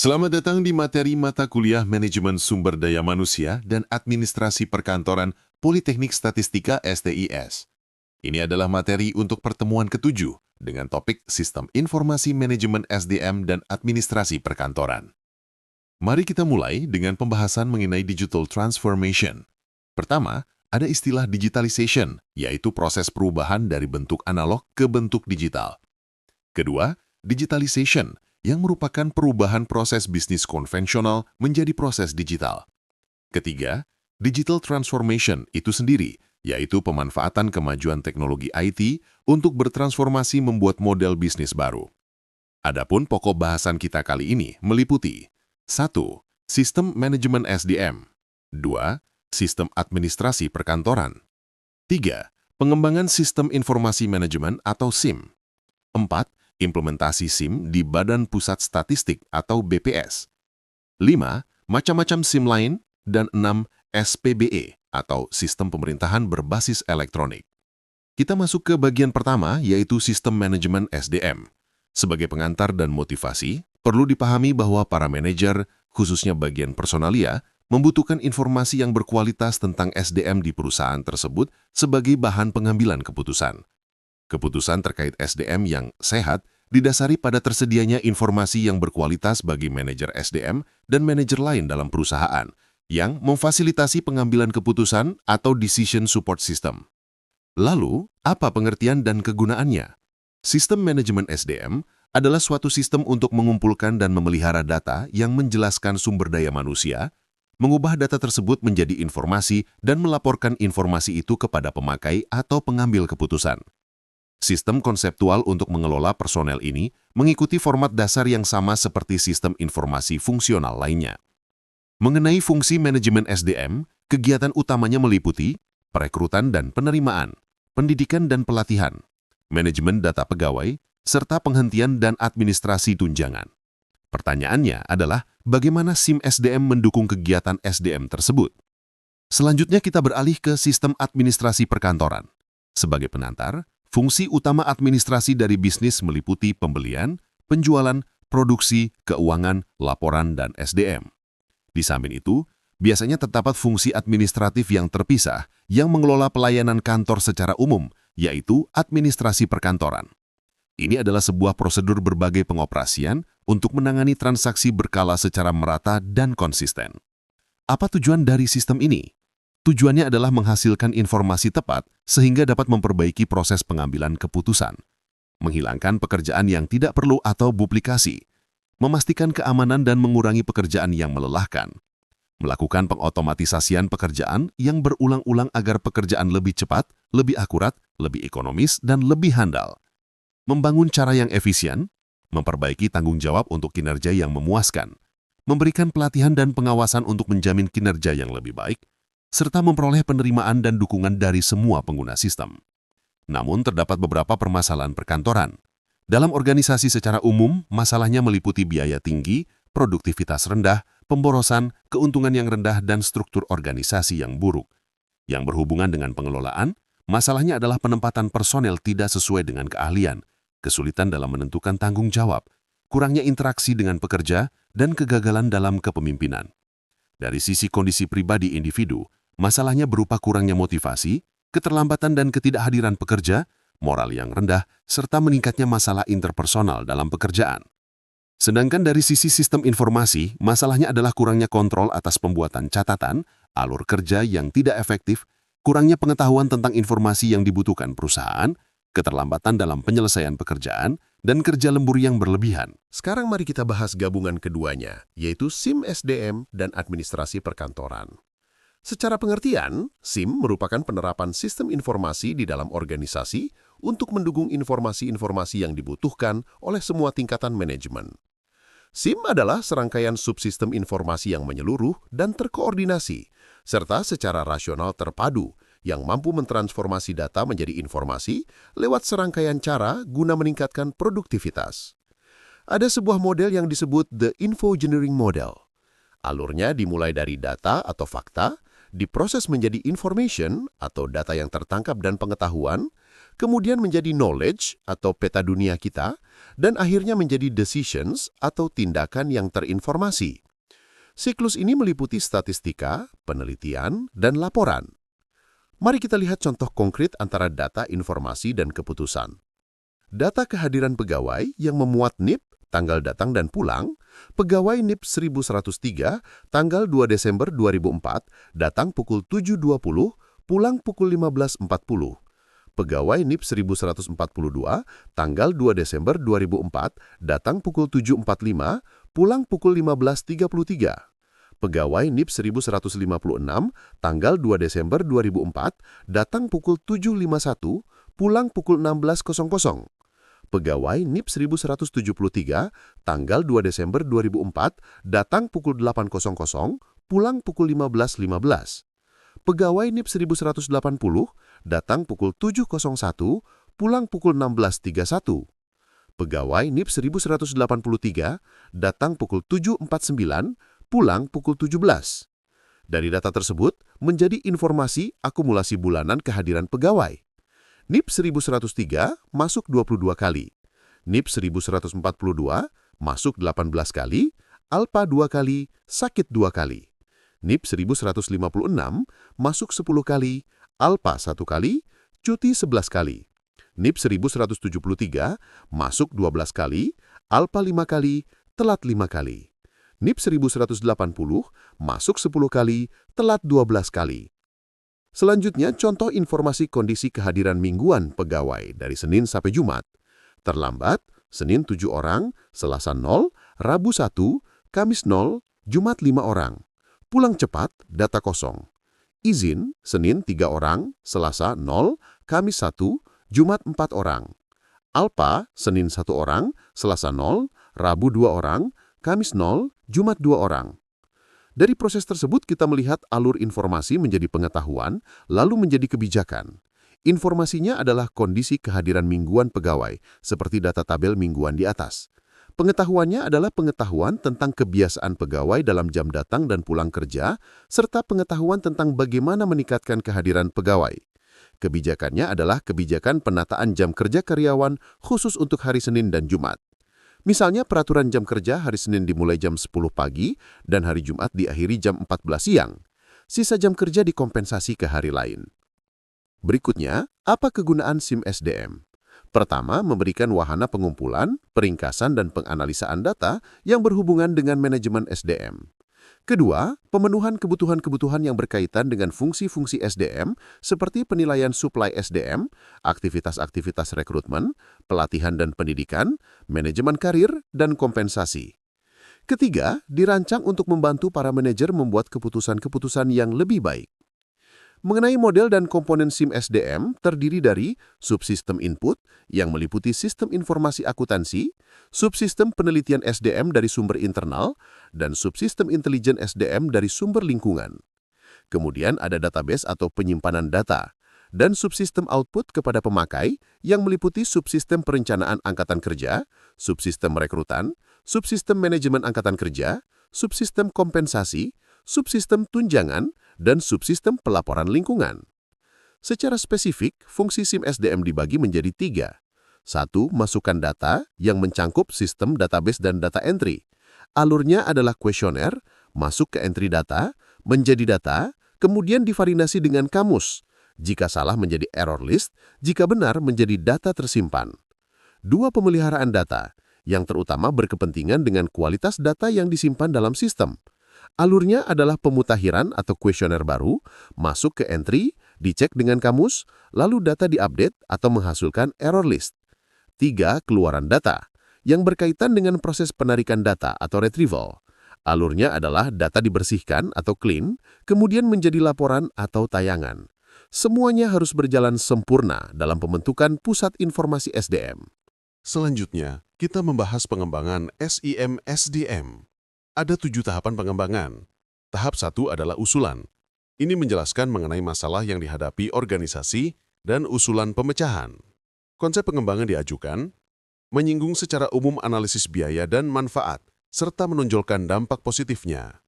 Selamat datang di materi mata kuliah Manajemen Sumber Daya Manusia dan Administrasi Perkantoran Politeknik Statistika STIS. Ini adalah materi untuk pertemuan ketujuh dengan topik Sistem Informasi Manajemen SDM dan Administrasi Perkantoran. Mari kita mulai dengan pembahasan mengenai Digital Transformation. Pertama, ada istilah digitalization, yaitu proses perubahan dari bentuk analog ke bentuk digital. Kedua, digitalization, yang merupakan perubahan proses bisnis konvensional menjadi proses digital. Ketiga, digital transformation itu sendiri, yaitu pemanfaatan kemajuan teknologi IT untuk bertransformasi membuat model bisnis baru. Adapun pokok bahasan kita kali ini meliputi 1. Sistem manajemen SDM 2. Sistem administrasi perkantoran 3. Pengembangan sistem informasi manajemen atau SIM 4. Implementasi SIM di Badan Pusat Statistik atau BPS. 5. Macam-macam SIM lain. Dan 6. SPBE atau Sistem Pemerintahan Berbasis Elektronik. Kita masuk ke bagian pertama, yaitu Sistem Manajemen SDM. Sebagai pengantar dan motivasi, perlu dipahami bahwa para manajer, khususnya bagian personalia, membutuhkan informasi yang berkualitas tentang SDM di perusahaan tersebut sebagai bahan pengambilan keputusan. Keputusan terkait SDM yang sehat didasari pada tersedianya informasi yang berkualitas bagi manajer SDM dan manajer lain dalam perusahaan yang memfasilitasi pengambilan keputusan atau decision support system. Lalu, apa pengertian dan kegunaannya? Sistem manajemen SDM adalah suatu sistem untuk mengumpulkan dan memelihara data yang menjelaskan sumber daya manusia, mengubah data tersebut menjadi informasi dan melaporkan informasi itu kepada pemakai atau pengambil keputusan. Sistem konseptual untuk mengelola personel ini mengikuti format dasar yang sama seperti sistem informasi fungsional lainnya. Mengenai fungsi manajemen SDM, kegiatan utamanya meliputi perekrutan dan penerimaan, pendidikan dan pelatihan, manajemen data pegawai, serta penghentian dan administrasi tunjangan. Pertanyaannya adalah bagaimana SIM SDM mendukung kegiatan SDM tersebut? Selanjutnya kita beralih ke sistem administrasi perkantoran. Sebagai pengantar, fungsi utama administrasi dari bisnis meliputi pembelian, penjualan, produksi, keuangan, laporan, dan SDM. Di samping itu, biasanya terdapat fungsi administratif yang terpisah yang mengelola pelayanan kantor secara umum, yaitu administrasi perkantoran. Ini adalah sebuah prosedur berbagai pengoperasian untuk menangani transaksi berkala secara merata dan konsisten. Apa tujuan dari sistem ini? Tujuannya adalah menghasilkan informasi tepat sehingga dapat memperbaiki proses pengambilan keputusan, menghilangkan pekerjaan yang tidak perlu atau duplikasi, memastikan keamanan dan mengurangi pekerjaan yang melelahkan, melakukan pengotomatisasian pekerjaan yang berulang-ulang agar pekerjaan lebih cepat, lebih akurat, lebih ekonomis, dan lebih handal, membangun cara yang efisien, memperbaiki tanggung jawab untuk kinerja yang memuaskan, memberikan pelatihan dan pengawasan untuk menjamin kinerja yang lebih baik, serta memperoleh penerimaan dan dukungan dari semua pengguna sistem. Namun, terdapat beberapa permasalahan perkantoran. Dalam organisasi secara umum, masalahnya meliputi biaya tinggi, produktivitas rendah, pemborosan, keuntungan yang rendah, dan struktur organisasi yang buruk. Yang berhubungan dengan pengelolaan, masalahnya adalah penempatan personel tidak sesuai dengan keahlian, kesulitan dalam menentukan tanggung jawab, kurangnya interaksi dengan pekerja, dan kegagalan dalam kepemimpinan. Dari sisi kondisi pribadi individu, masalahnya berupa kurangnya motivasi, keterlambatan dan ketidakhadiran pekerja, moral yang rendah, serta meningkatnya masalah interpersonal dalam pekerjaan. Sedangkan dari sisi sistem informasi, masalahnya adalah kurangnya kontrol atas pembuatan catatan, alur kerja yang tidak efektif, kurangnya pengetahuan tentang informasi yang dibutuhkan perusahaan, keterlambatan dalam penyelesaian pekerjaan, dan kerja lembur yang berlebihan. Sekarang mari kita bahas gabungan keduanya, yaitu SIM SDM dan administrasi perkantoran. Secara pengertian, SIM merupakan penerapan sistem informasi di dalam organisasi untuk mendukung informasi-informasi yang dibutuhkan oleh semua tingkatan manajemen. SIM adalah serangkaian subsistem informasi yang menyeluruh dan terkoordinasi, serta secara rasional terpadu yang mampu mentransformasi data menjadi informasi lewat serangkaian cara guna meningkatkan produktivitas. Ada sebuah model yang disebut The Infoengineering Model. Alurnya dimulai dari data atau fakta, diproses menjadi information atau data yang tertangkap dan pengetahuan, kemudian menjadi knowledge atau peta dunia kita, dan akhirnya menjadi decisions atau tindakan yang terinformasi. Siklus ini meliputi statistika, penelitian, dan laporan. Mari kita lihat contoh konkret antara data, informasi, dan keputusan. Data kehadiran pegawai yang memuat NIP, tanggal datang dan pulang, pegawai NIP 1103, tanggal 2 Desember 2004, datang pukul 7.20, pulang pukul 15.40. Pegawai NIP 1142, tanggal 2 Desember 2004, datang pukul 7.45, pulang pukul 15.33. Pegawai NIP 1156, tanggal 2 Desember 2004, datang pukul 7.51, pulang pukul 16.00. Pegawai NIP 1173, tanggal 2 Desember 2004, datang pukul 8.00, pulang pukul 15.15. Pegawai NIP 1180, datang pukul 7.01, pulang pukul 16.31. Pegawai NIP 1183, datang pukul 7.49, pulang pukul 17. Dari data tersebut, menjadi informasi akumulasi bulanan kehadiran pegawai. NIP 1103 masuk 22 kali, NIP 1142 masuk 18 kali, alpha 2 kali, sakit 2 kali. NIP 1156 masuk 10 kali, alpha 1 kali, cuti 11 kali. NIP 1173 masuk 12 kali, alpha 5 kali, telat 5 kali. NIP 1180 masuk 10 kali, telat 12 kali. Selanjutnya, contoh informasi kondisi kehadiran mingguan pegawai dari Senin sampai Jumat. Terlambat, Senin 7 orang, Selasa 0, Rabu 1, Kamis 0, Jumat 5 orang. Pulang cepat, data kosong. Izin, Senin 3 orang, Selasa 0, Kamis 1, Jumat 4 orang. Alpa, Senin 1 orang, Selasa 0, Rabu 2 orang, Kamis 0, Jumat 2 orang. Dari proses tersebut kita melihat alur informasi menjadi pengetahuan, lalu menjadi kebijakan. Informasinya adalah kondisi kehadiran mingguan pegawai, seperti data tabel mingguan di atas. Pengetahuannya adalah pengetahuan tentang kebiasaan pegawai dalam jam datang dan pulang kerja, serta pengetahuan tentang bagaimana meningkatkan kehadiran pegawai. Kebijakannya adalah kebijakan penataan jam kerja karyawan khusus untuk hari Senin dan Jumat. Misalnya peraturan jam kerja hari Senin dimulai jam 10 pagi dan hari Jumat diakhiri jam 14 siang. Sisa jam kerja dikompensasi ke hari lain. Berikutnya, apa kegunaan SIM SDM? Pertama, memberikan wahana pengumpulan, peringkasan, dan penganalisaan data yang berhubungan dengan manajemen SDM. Kedua, pemenuhan kebutuhan-kebutuhan yang berkaitan dengan fungsi-fungsi SDM seperti penilaian suplai SDM, aktivitas-aktivitas rekrutmen, pelatihan dan pendidikan, manajemen karir, dan kompensasi. Ketiga, dirancang untuk membantu para manajer membuat keputusan-keputusan yang lebih baik. Mengenai model dan komponen SIM SDM terdiri dari subsistem input yang meliputi sistem informasi akuntansi, subsistem penelitian SDM dari sumber internal, dan subsistem intelijen SDM dari sumber lingkungan. Kemudian ada database atau penyimpanan data, dan subsistem output kepada pemakai yang meliputi subsistem perencanaan angkatan kerja, subsistem rekrutan, subsistem manajemen angkatan kerja, subsistem kompensasi, subsistem tunjangan, dan subsistem pelaporan lingkungan. Secara spesifik, fungsi SIM SDM dibagi menjadi 3. 1. Masukkan data yang mencangkup sistem database dan data entry. Alurnya adalah kuesioner, masuk ke entry data, menjadi data, kemudian divalidasi dengan kamus. Jika salah menjadi error list, jika benar menjadi data tersimpan. 2. Pemeliharaan data, yang terutama berkepentingan dengan kualitas data yang disimpan dalam sistem. Alurnya adalah pemutakhiran atau kuesioner baru, masuk ke entry, dicek dengan kamus, lalu data diupdate atau menghasilkan error list. 3. Keluaran data, yang berkaitan dengan proses penarikan data atau retrieval. Alurnya adalah data dibersihkan atau clean, kemudian menjadi laporan atau tayangan. Semuanya harus berjalan sempurna dalam pembentukan pusat informasi SDM. Selanjutnya, kita membahas pengembangan SIM SDM. Ada 7 tahapan pengembangan. Tahap 1 adalah usulan. Ini menjelaskan mengenai masalah yang dihadapi organisasi dan usulan pemecahan. Konsep pengembangan diajukan, menyinggung secara umum analisis biaya dan manfaat, serta menonjolkan dampak positifnya.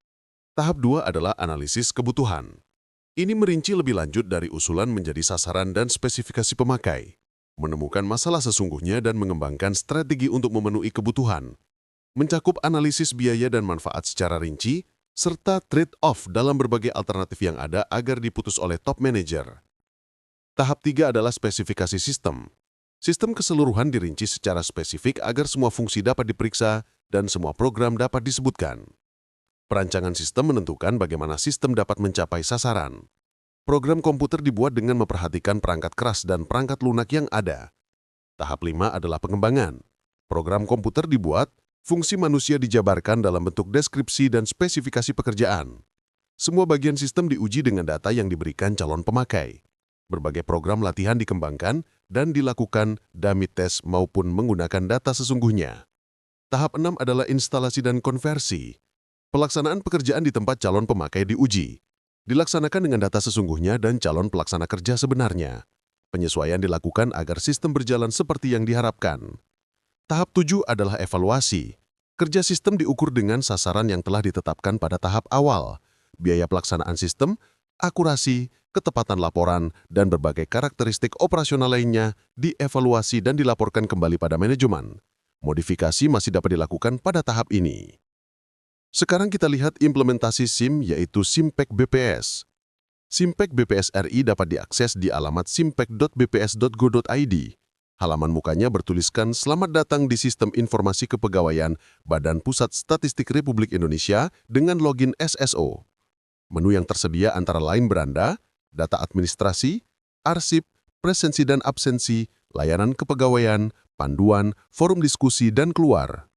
Tahap 2 adalah analisis kebutuhan. Ini merinci lebih lanjut dari usulan menjadi sasaran dan spesifikasi pemakai. menemukan masalah sesungguhnya dan mengembangkan strategi untuk memenuhi kebutuhan, mencakup analisis biaya dan manfaat secara rinci, serta trade-off dalam berbagai alternatif yang ada agar diputus oleh top manager. Tahap 3 adalah spesifikasi sistem. Sistem keseluruhan dirinci secara spesifik agar semua fungsi dapat diperiksa dan semua program dapat disebutkan. Perancangan sistem menentukan bagaimana sistem dapat mencapai sasaran. Program komputer dibuat dengan memperhatikan perangkat keras dan perangkat lunak yang ada. Tahap 5 adalah pengembangan. Program komputer dibuat, fungsi manusia dijabarkan dalam bentuk deskripsi dan spesifikasi pekerjaan. Semua bagian sistem diuji dengan data yang diberikan calon pemakai. Berbagai program latihan dikembangkan dan dilakukan dummy test maupun menggunakan data sesungguhnya. Tahap 6 adalah instalasi dan konversi. Pelaksanaan pekerjaan di tempat calon pemakai diuji. Dilaksanakan dengan data sesungguhnya dan calon pelaksana kerja sebenarnya. Penyesuaian dilakukan agar sistem berjalan seperti yang diharapkan. Tahap 7 adalah evaluasi. Kerja sistem diukur dengan sasaran yang telah ditetapkan pada tahap awal. Biaya pelaksanaan sistem, akurasi, ketepatan laporan, dan berbagai karakteristik operasional lainnya dievaluasi dan dilaporkan kembali pada manajemen. Modifikasi masih dapat dilakukan pada tahap ini. Sekarang kita lihat implementasi SIM, yaitu Simpek BPS. Simpek BPS RI dapat diakses di alamat simpek.bps.go.id. Halaman mukanya bertuliskan "Selamat datang di Sistem Informasi Kepegawaian Badan Pusat Statistik Republik Indonesia" dengan login SSO. Menu yang tersedia antara lain beranda, data administrasi, arsip, presensi dan absensi, layanan kepegawaian, panduan, forum diskusi, dan keluar.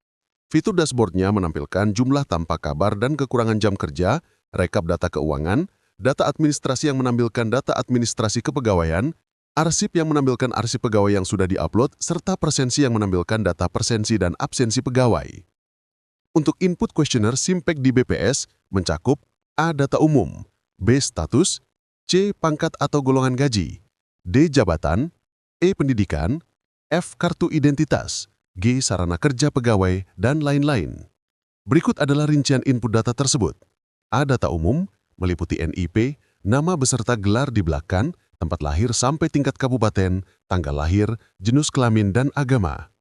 Fitur dashboardnya menampilkan jumlah tanpa kabar dan kekurangan jam kerja, rekap data keuangan, data administrasi yang menampilkan data administrasi kepegawaian, arsip yang menampilkan arsip pegawai yang sudah diupload, serta presensi yang menampilkan data presensi dan absensi pegawai. Untuk input kuesioner Simpek di BPS mencakup A. Data umum, B. Status, C. Pangkat atau golongan gaji, D. Jabatan, E. Pendidikan, F. Kartu identitas, G. Sarana kerja pegawai, dan lain-lain. Berikut adalah rincian input data tersebut. A. Data umum, meliputi NIP, nama beserta gelar di belakang, tempat lahir sampai tingkat kabupaten, tanggal lahir, jenis kelamin, dan agama.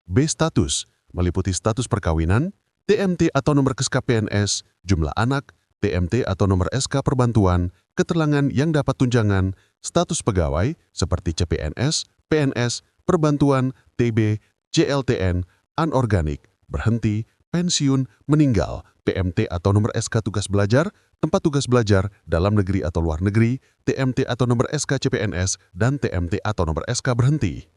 B. Status, meliputi status perkawinan, TMT atau nomor KSK-PNS, jumlah anak, TMT atau nomor SK perbantuan, keterangan yang dapat tunjangan, status pegawai seperti CPNS, PNS, perbantuan, TB, JLTN, anorganik, berhenti, pensiun, meninggal, PMT atau nomor SK tugas belajar, tempat tugas belajar, dalam negeri atau luar negeri, TMT atau nomor SK CPNS, dan TMT atau nomor SK berhenti.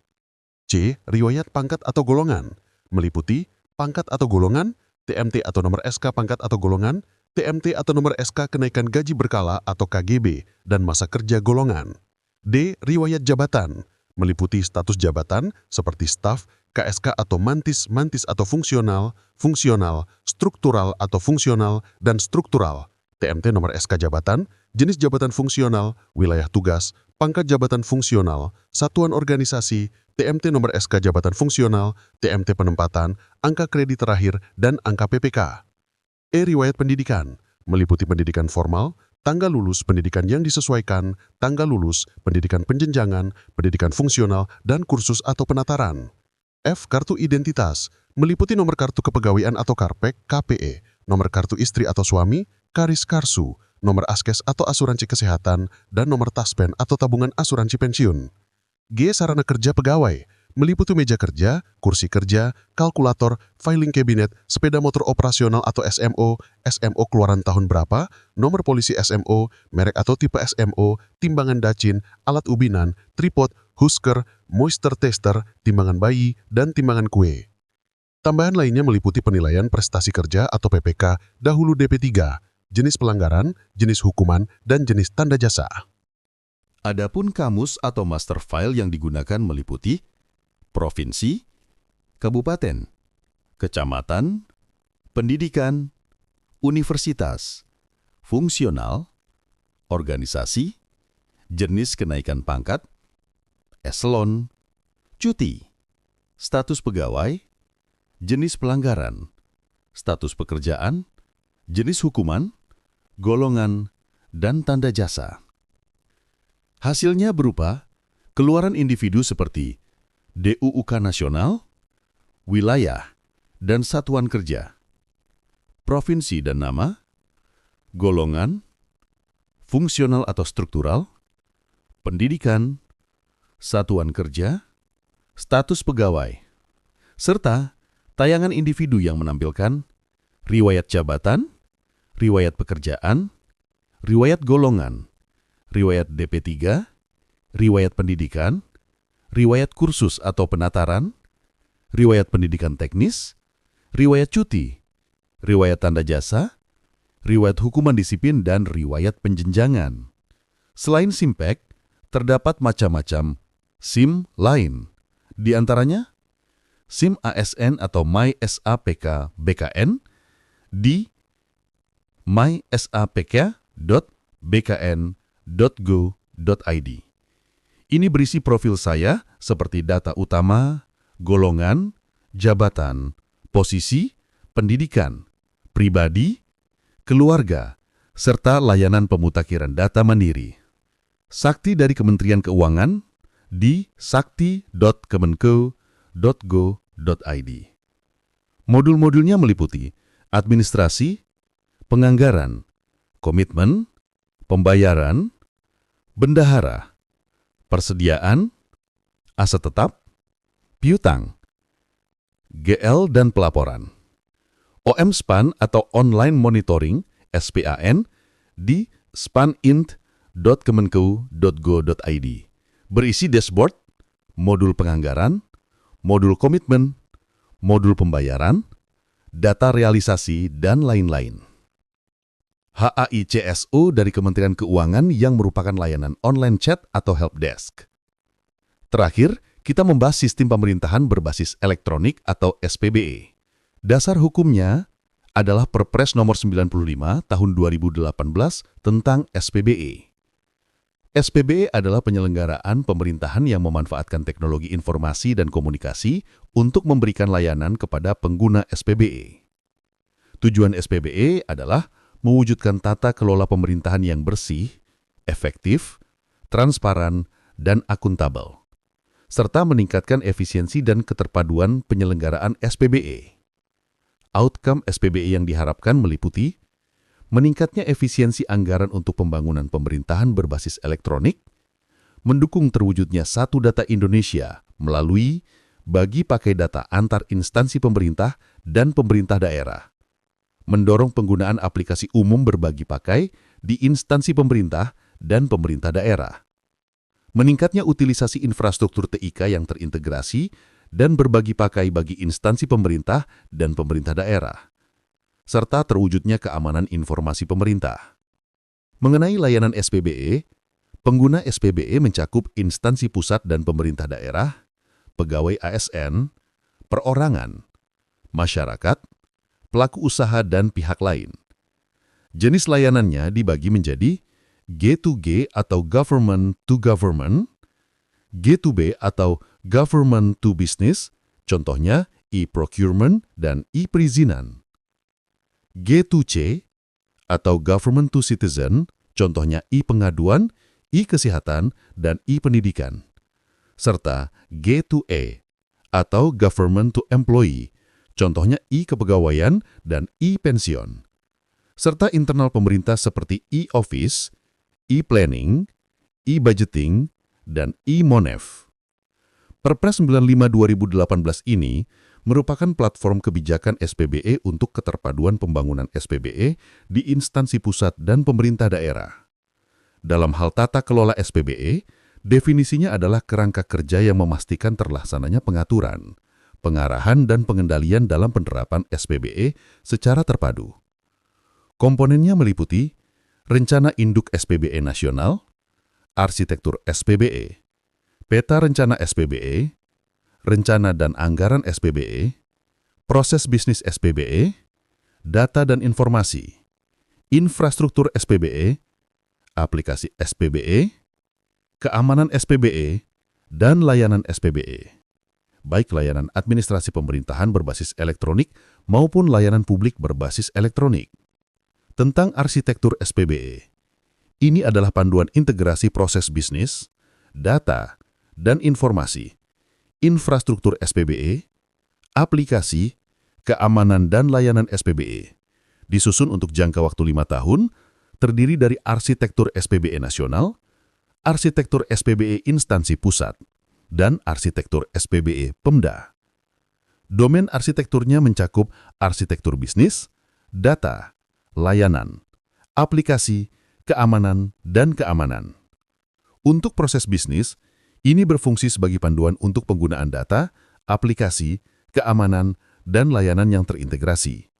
C. Riwayat pangkat atau golongan, meliputi pangkat atau golongan, TMT atau nomor SK pangkat atau golongan, TMT atau nomor SK kenaikan gaji berkala atau KGB, dan masa kerja golongan. D. Riwayat jabatan, meliputi status jabatan seperti staf, KSK atau mantis atau fungsional, struktural atau fungsional, dan struktural, TMT nomor SK jabatan, jenis jabatan fungsional, wilayah tugas, pangkat jabatan fungsional, satuan organisasi, TMT nomor SK jabatan fungsional, TMT penempatan, angka kredit terakhir, dan angka PPK. E. Riwayat pendidikan, meliputi pendidikan formal, tanggal lulus pendidikan yang disesuaikan, tanggal lulus, pendidikan penjenjangan, pendidikan fungsional, dan kursus atau penataran. F. Kartu identitas, meliputi nomor kartu kepegawaian atau karpek, KPE, nomor kartu istri atau suami, karis karsu, nomor askes atau asuransi kesehatan, dan nomor taspen atau tabungan asuransi pensiun. G. Sarana kerja pegawai, meliputi meja kerja, kursi kerja, kalkulator, filing kabinet, sepeda motor operasional atau SMO, SMO keluaran tahun berapa, nomor polisi SMO, merek atau tipe SMO, timbangan dacin, alat ubinan, tripod, husker, moisture tester, timbangan bayi, dan timbangan kue. Tambahan lainnya meliputi penilaian prestasi kerja atau PPK, dahulu DP3, jenis pelanggaran, jenis hukuman, dan jenis tanda jasa. Adapun kamus atau master file yang digunakan meliputi provinsi, kabupaten, kecamatan, pendidikan, universitas, fungsional, organisasi, jenis kenaikan pangkat, eselon, cuti, status pegawai, jenis pelanggaran, status pekerjaan, jenis hukuman, golongan, dan tanda jasa. Hasilnya berupa keluaran individu seperti DUUK nasional, wilayah, dan satuan kerja, provinsi dan nama, golongan, fungsional atau struktural, pendidikan, satuan kerja, status pegawai, serta tayangan individu yang menampilkan riwayat jabatan, riwayat pekerjaan, riwayat golongan, riwayat DP3, riwayat pendidikan, riwayat kursus atau penataran, riwayat pendidikan teknis, riwayat cuti, riwayat tanda jasa, riwayat hukuman disiplin, dan riwayat penjenjangan. Selain SIMPEK, terdapat macam-macam SIM lain. Di antaranya, SIM ASN atau MySAPK BKN di mysapk.bkn.go.id. Ini berisi profil saya seperti data utama, golongan, jabatan, posisi, pendidikan, pribadi, keluarga, serta layanan pemutakhiran data mandiri. Sakti dari Kementerian Keuangan di sakti.kemenko.go.id. Modul-modulnya meliputi administrasi, penganggaran, komitmen, pembayaran, bendahara, persediaan, aset tetap, piutang, GL dan pelaporan. OM-SPAN atau Online Monitoring SPAN di spanint.kemenko.go.id. Berisi dashboard, modul penganggaran, modul komitmen, modul pembayaran, data realisasi, dan lain-lain. HAICSO dari Kementerian Keuangan yang merupakan layanan online chat atau helpdesk. Terakhir, kita membahas sistem pemerintahan berbasis elektronik atau SPBE. Dasar hukumnya adalah Perpres nomor 95 tahun 2018 tentang SPBE. SPBE adalah penyelenggaraan pemerintahan yang memanfaatkan teknologi informasi dan komunikasi untuk memberikan layanan kepada pengguna SPBE. Tujuan SPBE adalah mewujudkan tata kelola pemerintahan yang bersih, efektif, transparan, dan akuntabel, serta meningkatkan efisiensi dan keterpaduan penyelenggaraan SPBE. Outcome SPBE yang diharapkan meliputi meningkatnya efisiensi anggaran untuk pembangunan pemerintahan berbasis elektronik, mendukung terwujudnya satu data Indonesia melalui bagi pakai data antar instansi pemerintah dan pemerintah daerah, mendorong penggunaan aplikasi umum berbagi pakai di instansi pemerintah dan pemerintah daerah, meningkatnya utilisasi infrastruktur TIK yang terintegrasi dan berbagi pakai bagi instansi pemerintah dan pemerintah daerah, serta terwujudnya keamanan informasi pemerintah. Mengenai layanan SPBE, pengguna SPBE mencakup instansi pusat dan pemerintah daerah, pegawai ASN, perorangan, masyarakat, pelaku usaha, dan pihak lain. Jenis layanannya dibagi menjadi G2G atau Government to Government, G2B atau Government to Business, contohnya e-procurement dan e-perizinan. G2C atau Government to Citizen, contohnya e-pengaduan, e-kesehatan, dan e-pendidikan. Serta G2E atau Government to Employee, contohnya e-kepegawaian dan e-pensiun. Serta internal pemerintah seperti e-office, e-planning, e-budgeting, dan e-monef. Perpres 95 2018 ini merupakan platform kebijakan SPBE untuk keterpaduan pembangunan SPBE di instansi pusat dan pemerintah daerah. Dalam hal tata kelola SPBE, definisinya adalah kerangka kerja yang memastikan terlaksananya pengaturan, pengarahan, dan pengendalian dalam penerapan SPBE secara terpadu. Komponennya meliputi rencana induk SPBE nasional, arsitektur SPBE, peta rencana SPBE, rencana dan anggaran SPBE, proses bisnis SPBE, data dan informasi, infrastruktur SPBE, aplikasi SPBE, keamanan SPBE, dan layanan SPBE, baik layanan administrasi pemerintahan berbasis elektronik maupun layanan publik berbasis elektronik. Tentang arsitektur SPBE, ini adalah panduan integrasi proses bisnis, data, dan informasi infrastruktur SPBE, aplikasi, keamanan dan layanan SPBE. Disusun untuk jangka waktu 5 tahun, terdiri dari arsitektur SPBE nasional, arsitektur SPBE instansi pusat, dan arsitektur SPBE Pemda. Domain arsitekturnya mencakup arsitektur bisnis, data, layanan, aplikasi, keamanan, dan keamanan. Untuk proses bisnis, ini berfungsi sebagai panduan untuk penggunaan data, aplikasi, keamanan, dan layanan yang terintegrasi.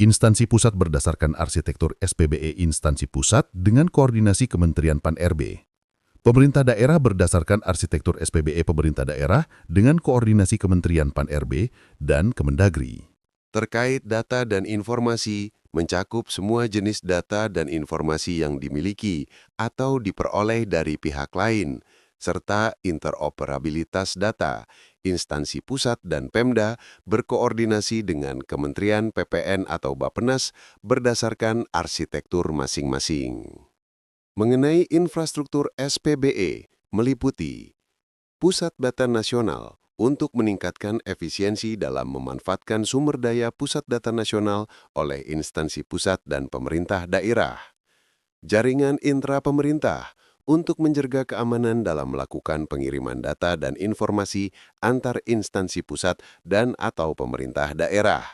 Instansi pusat berdasarkan arsitektur SPBE instansi pusat dengan koordinasi Kementerian Pan-RB. Pemerintah daerah berdasarkan arsitektur SPBE pemerintah daerah dengan koordinasi Kementerian Pan-RB dan Kemendagri. Terkait data dan informasi, mencakup semua jenis data dan informasi yang dimiliki atau diperoleh dari pihak lain, serta interoperabilitas data. Instansi pusat dan Pemda berkoordinasi dengan Kementerian PPN atau Bappenas berdasarkan arsitektur masing-masing. Mengenai infrastruktur SPBE, meliputi Pusat Data Nasional untuk meningkatkan efisiensi dalam memanfaatkan sumber daya pusat data nasional oleh instansi pusat dan pemerintah daerah. Jaringan intra-pemerintah untuk menjaga keamanan dalam melakukan pengiriman data dan informasi antar instansi pusat dan atau pemerintah daerah.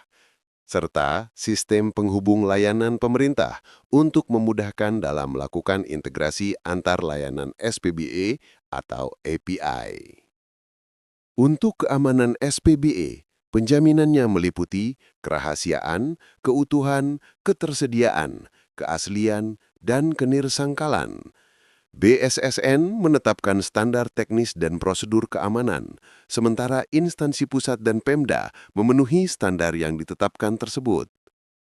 Serta sistem penghubung layanan pemerintah untuk memudahkan dalam melakukan integrasi antar layanan SPBE atau API. Untuk keamanan SPBE, penjaminannya meliputi kerahasiaan, keutuhan, ketersediaan, keaslian, dan kenirsangkalan. BSSN menetapkan standar teknis dan prosedur keamanan, sementara instansi pusat dan Pemda memenuhi standar yang ditetapkan tersebut.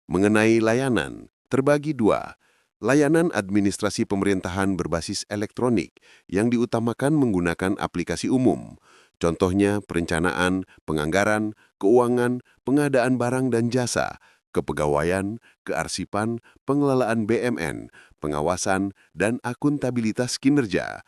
Mengenai layanan, terbagi dua. Layanan administrasi pemerintahan berbasis elektronik yang diutamakan menggunakan aplikasi umum. Contohnya perencanaan, penganggaran, keuangan, pengadaan barang dan jasa, kepegawaian, kearsipan, pengelolaan BMN, pengawasan, dan akuntabilitas kinerja.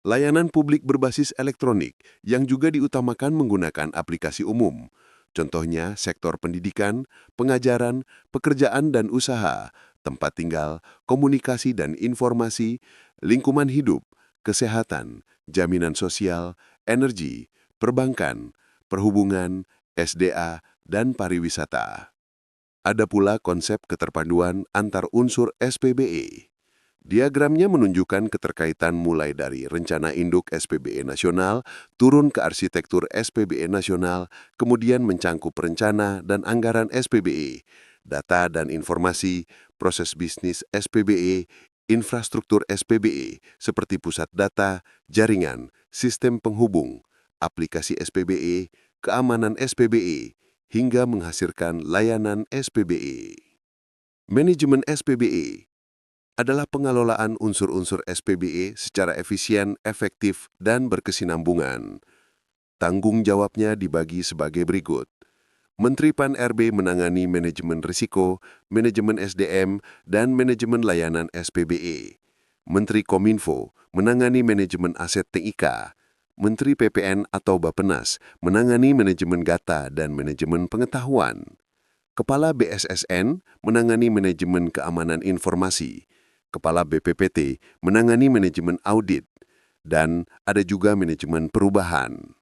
Layanan publik berbasis elektronik yang juga diutamakan menggunakan aplikasi umum. Contohnya sektor pendidikan, pengajaran, pekerjaan dan usaha, tempat tinggal, komunikasi dan informasi, lingkungan hidup, kesehatan, jaminan sosial, energi, perbankan, perhubungan, SDA, dan pariwisata. Ada pula konsep keterpaduan antar unsur SPBE. Diagramnya menunjukkan keterkaitan mulai dari rencana induk SPBE nasional, turun ke arsitektur SPBE nasional, kemudian mencangkup rencana dan anggaran SPBE, data dan informasi, proses bisnis SPBE, infrastruktur SPBE seperti pusat data, jaringan, sistem penghubung, aplikasi SPBE, keamanan SPBE, hingga menghasilkan layanan SPBE. Manajemen SPBE adalah pengelolaan unsur-unsur SPBE secara efisien, efektif, dan berkesinambungan. Tanggung jawabnya dibagi sebagai berikut. Menteri Pan-RB menangani manajemen risiko, manajemen SDM, dan manajemen layanan SPBE. Menteri Kominfo menangani manajemen aset TIK. Menteri PPN atau Bappenas menangani manajemen data dan manajemen pengetahuan. Kepala BSSN menangani manajemen keamanan informasi. Kepala BPPT menangani manajemen audit. Dan ada juga manajemen perubahan.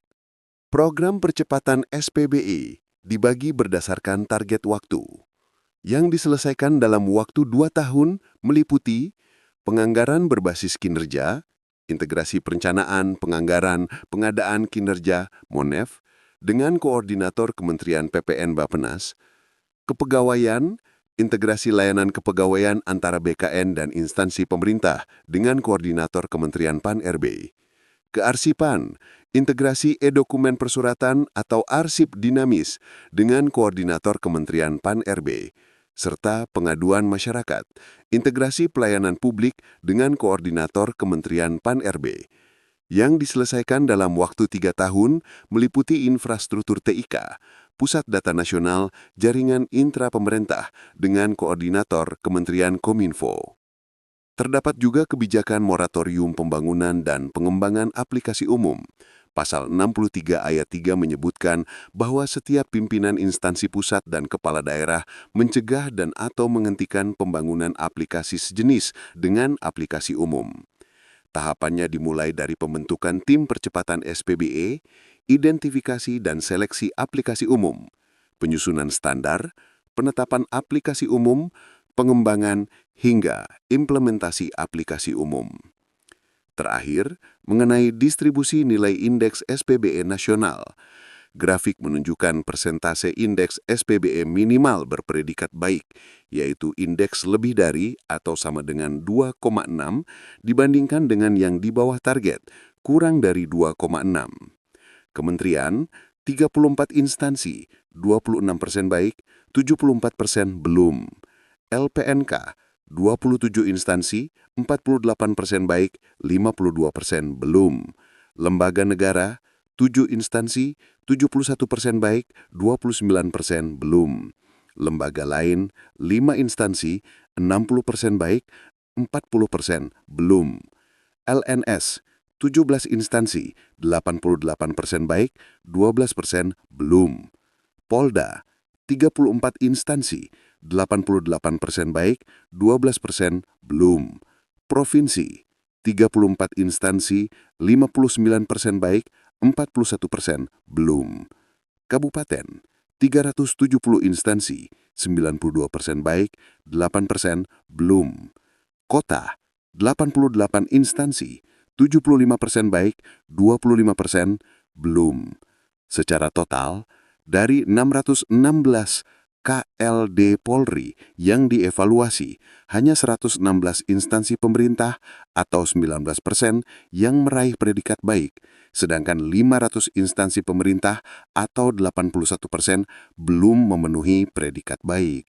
Program percepatan SPBE dibagi berdasarkan target waktu. Yang diselesaikan dalam waktu 2 tahun meliputi penganggaran berbasis kinerja, integrasi perencanaan, penganggaran, pengadaan kinerja, MONEF, dengan koordinator Kementerian PPN Bappenas, kepegawaian, integrasi layanan kepegawaian antara BKN dan instansi pemerintah dengan koordinator Kementerian Pan-RB, kearsipan, integrasi e-dokumen persuratan atau arsip dinamis dengan koordinator Kementerian Pan-RB, serta pengaduan masyarakat, integrasi pelayanan publik dengan koordinator Kementerian Pan-RB. Yang diselesaikan dalam waktu 3 tahun meliputi infrastruktur TIK, Pusat Data Nasional, jaringan intra-pemerintah dengan koordinator Kementerian Kominfo. Terdapat juga kebijakan moratorium pembangunan dan pengembangan aplikasi umum, Pasal 63 ayat 3 menyebutkan bahwa setiap pimpinan instansi pusat dan kepala daerah mencegah dan atau menghentikan pembangunan aplikasi sejenis dengan aplikasi umum. Tahapannya dimulai dari pembentukan tim percepatan SPBE, identifikasi dan seleksi aplikasi umum, penyusunan standar, penetapan aplikasi umum, pengembangan, hingga implementasi aplikasi umum. Terakhir, mengenai distribusi nilai indeks SPBE nasional. Grafik menunjukkan persentase indeks SPBE minimal berpredikat baik, yaitu indeks lebih dari atau sama dengan 2,6 dibandingkan dengan yang di bawah target, kurang dari 2,6. Kementerian, 34 instansi, 26% baik, 74% belum. LPNK, 27 instansi, 48% baik, 52% belum. Lembaga negara, 7 instansi, 71% baik, 29% belum. Lembaga lain, 5 instansi, 60% baik, 40% belum. LNS, 17 instansi, 88% baik, 12% belum. Polda, 34 instansi, 88% baik, 12% belum. Provinsi, 34 instansi, 59% baik, 41% belum. Kabupaten, 370 instansi, 92% baik, 8% belum. Kota, 88 instansi, 75% baik, 25% belum. Secara total, dari 616 KLD Polri yang dievaluasi, hanya 116 instansi pemerintah atau 19% yang meraih predikat baik, sedangkan 500 instansi pemerintah atau 81% belum memenuhi predikat baik.